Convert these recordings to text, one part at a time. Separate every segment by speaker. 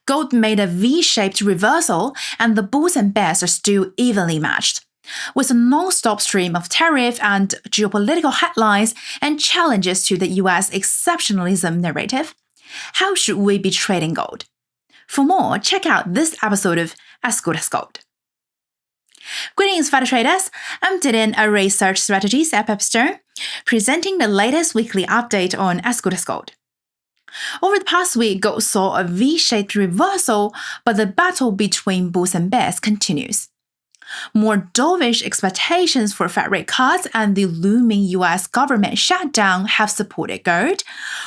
Speaker 1: Gold made a V-shaped reversal, and the bulls and bears are still evenly matched. With a non-stop stream of tariff and geopolitical headlines and challenges to the US exceptionalism narrative, how should we be trading gold? For more, check out this episode of As Good as Gold. Greetings, fellow traders. I'm Dylan, a research strategist at Pepstone, presenting the latest weekly update on As Good as Gold. Over the past week, gold saw a V-shaped reversal, but the battle between bulls and bears continues. More dovish expectations for Fed rate cuts and the looming US government shutdown have supported gold,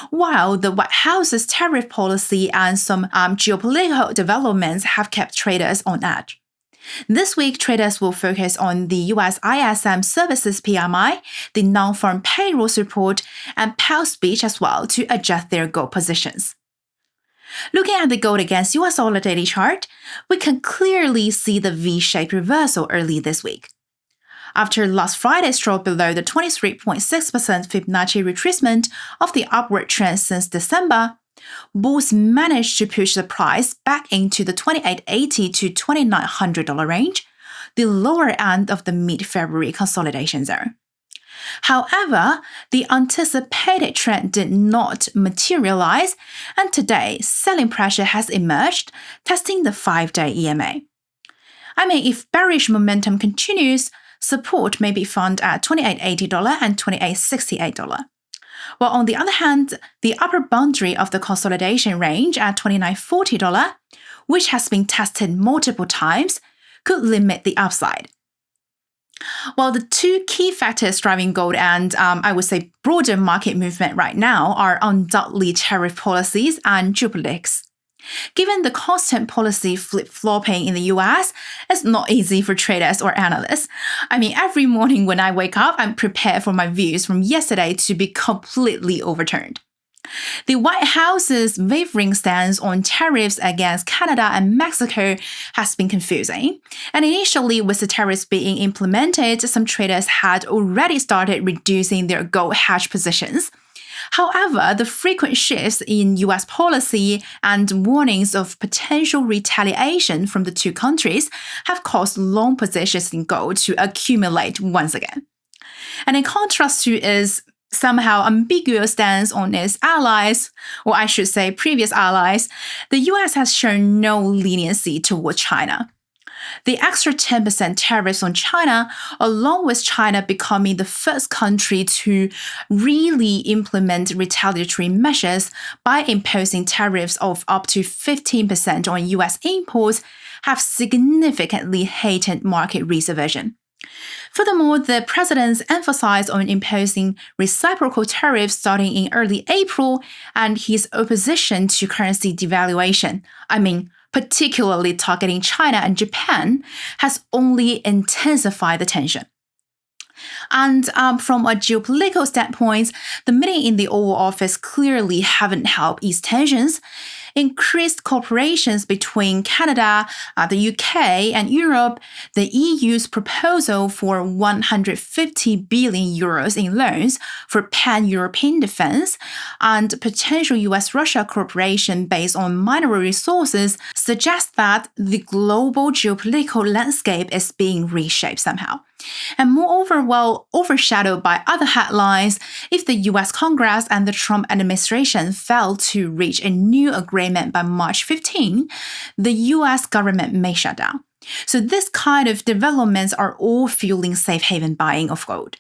Speaker 1: while the White House's tariff policy and some geopolitical developments have kept traders on edge. This week, traders will focus on the US ISM Services PMI, the non-farm payrolls report, and Powell's speech as well to adjust their gold positions. Looking at the gold against US dollar daily chart, we can clearly see the V-shaped reversal early this week. After last Friday's drop below the 23.6% Fibonacci retracement of the upward trend since December, bulls managed to push the price back into the $2,880 to $2,900 range, the lower end of the mid-February consolidation zone. However, the anticipated trend did not materialize, and today, selling pressure has emerged, testing the 5-day EMA. If bearish momentum continues, support may be found at $2,880 and $2,868. While on the other hand, the upper boundary of the consolidation range at $2,940, which has been tested multiple times, could limit the upside. While the two key factors driving gold and, I would say, broader market movement right now are undoubtedly tariff policies and geopolitics. Given the constant policy flip-flopping in the US, it's not easy for traders or analysts. Every morning when I wake up, I'm prepared for my views from yesterday to be completely overturned. The White House's wavering stance on tariffs against Canada and Mexico has been confusing. And initially, with the tariffs being implemented, some traders had already started reducing their gold hedge positions. However, the frequent shifts in US policy and warnings of potential retaliation from the two countries have caused long positions in gold to accumulate once again. And in contrast to its somehow ambiguous stance on its allies, or I should say previous allies, the US has shown no leniency toward China. The extra 10% tariffs on China, along with China becoming the first country to really implement retaliatory measures by imposing tariffs of up to 15% on US imports, have significantly heightened market risk aversion. Furthermore, the president's emphasis on imposing reciprocal tariffs starting in early April and his opposition to currency devaluation, particularly targeting China and Japan, has only intensified the tension. And from a geopolitical standpoint, the meeting in the Oval Office clearly haven't helped ease tensions. Increased cooperations between Canada, the UK, and Europe, the EU's proposal for 150 billion euros in loans for pan-European defense, and potential US-Russia cooperation based on mineral resources suggest that the global geopolitical landscape is being reshaped somehow. And moreover, while overshadowed by other headlines, if the US Congress and the Trump administration fail to reach a new agreement by March 15, the US government may shut down. So this kind of developments are all fueling safe haven buying of gold.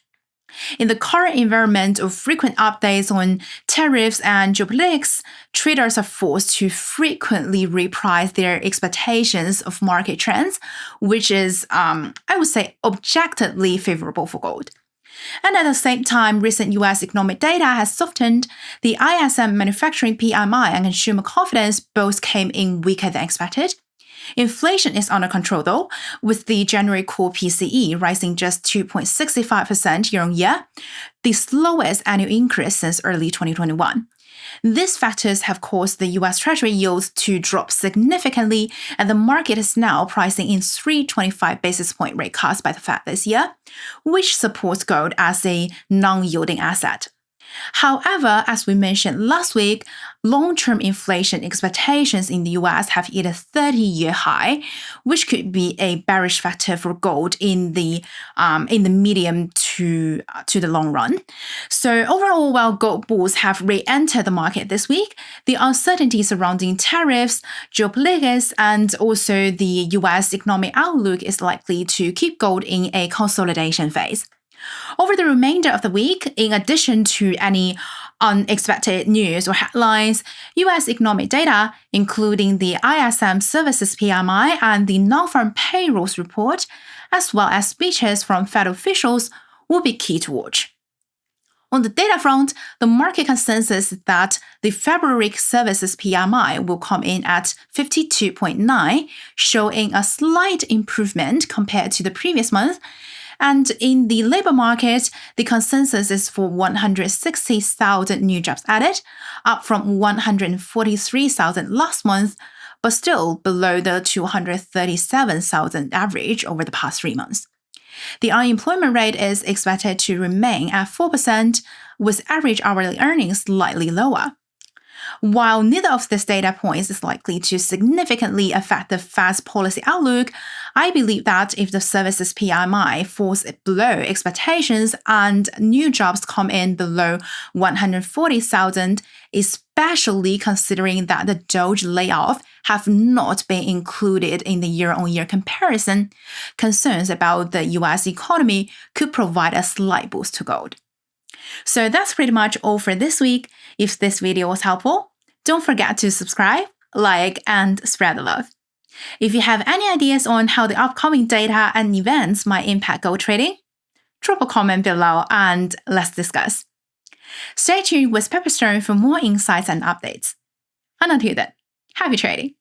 Speaker 1: In the current environment of frequent updates on tariffs and geopolitics, traders are forced to frequently reprice their expectations of market trends, which is, objectively favorable for gold. And at the same time, recent US economic data has softened. The ISM manufacturing PMI and consumer confidence both came in weaker than expected. Inflation is under control though, with the January core PCE rising just 2.65% year-on-year, the slowest annual increase since early 2021. These factors have caused the US Treasury yields to drop significantly, and the market is now pricing in 325 basis point rate cuts by the Fed this year, which supports gold as a non-yielding asset. However, as we mentioned last week, long-term inflation expectations in the US have hit a 30-year high, which could be a bearish factor for gold in the medium to the long run. So overall, while gold bulls have re-entered the market this week, the uncertainty surrounding tariffs, geopolitics, and also the US economic outlook is likely to keep gold in a consolidation phase. Over the remainder of the week, in addition to any unexpected news or headlines, U.S. economic data, including the ISM Services PMI and the non-farm payrolls report, as well as speeches from federal officials, will be key to watch. On the data front, the market consensus is that the February services PMI will come in at 52.9, showing a slight improvement compared to the previous month. And in the labor market, the consensus is for 160,000 new jobs added, up from 143,000 last month, but still below the 237,000 average over the past 3 months. The unemployment rate is expected to remain at 4%, with average hourly earnings slightly lower. While neither of these data points is likely to significantly affect the Fed's policy outlook, I believe that if the services PMI falls below expectations and new jobs come in below 140,000, especially considering that the Doge layoff have not been included in the year-on-year comparison, concerns about the US economy could provide a slight boost to gold. So that's pretty much all for this week. If this video was helpful, don't forget to subscribe, like, and spread the love. If you have any ideas on how the upcoming data and events might impact gold trading, drop a comment below and let's discuss. Stay tuned with Pepperstone for more insights and updates. And until then, happy trading!